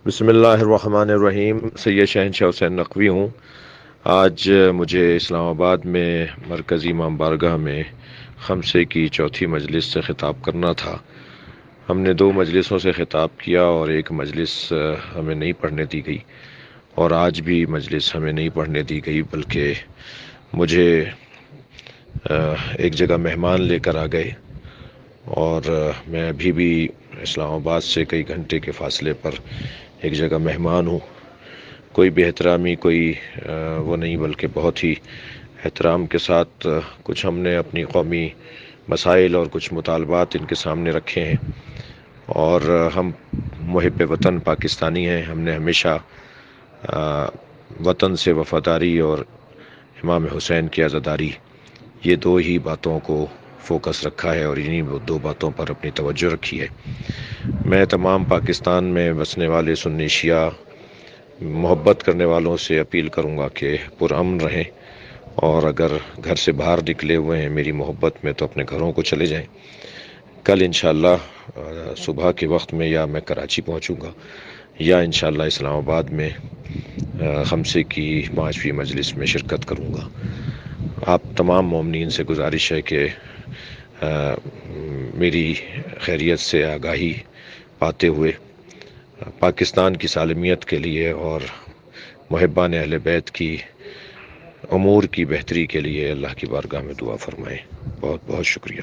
بسم اللہ الرحمن الرحیم۔ سید شہنشاہ حسین نقوی ہوں۔ آج مجھے اسلام آباد میں مرکزی امام بارگاہ میں خمسے کی چوتھی مجلس سے خطاب کرنا تھا۔ ہم نے 2 مجلسوں سے خطاب کیا اور ایک مجلس ہمیں نہیں پڑھنے دی گئی، اور آج بھی مجلس ہمیں نہیں پڑھنے دی گئی، بلکہ مجھے ایک جگہ مہمان لے کر آ گئے، اور میں ابھی بھی اسلام آباد سے کئی گھنٹے کے فاصلے پر ایک جگہ مہمان ہوں۔ کوئی بے احترامی، کوئی وہ نہیں، بلکہ بہت ہی احترام کے ساتھ کچھ ہم نے اپنی قومی مسائل اور کچھ مطالبات ان کے سامنے رکھے ہیں، اور ہم محب وطن پاکستانی ہیں۔ ہم نے ہمیشہ وطن سے وفاداری اور امام حسین کی عزاداری، یہ 2 ہی باتوں کو فوکس رکھا ہے، اور انہی 2 باتوں پر اپنی توجہ رکھی ہے۔ میں تمام پاکستان میں بسنے والے سنی شیعہ محبت کرنے والوں سے اپیل کروں گا کہ پرامن رہیں، اور اگر گھر سے باہر نکلے ہوئے ہیں میری محبت میں تو اپنے گھروں کو چلے جائیں۔ کل انشاءاللہ صبح کے وقت میں یا میں کراچی پہنچوں گا، یا انشاءاللہ اسلام آباد میں خمسے کی 5ویں مجلس میں شرکت کروں گا۔ آپ تمام مومنین سے گزارش ہے کہ میری خیریت سے آگاہی پاتے ہوئے پاکستان کی سالمیت کے لیے اور محبان اہل بیت کی امور کی بہتری کے لیے اللہ کی بارگاہ میں دعا فرمائیں۔ بہت بہت شکریہ۔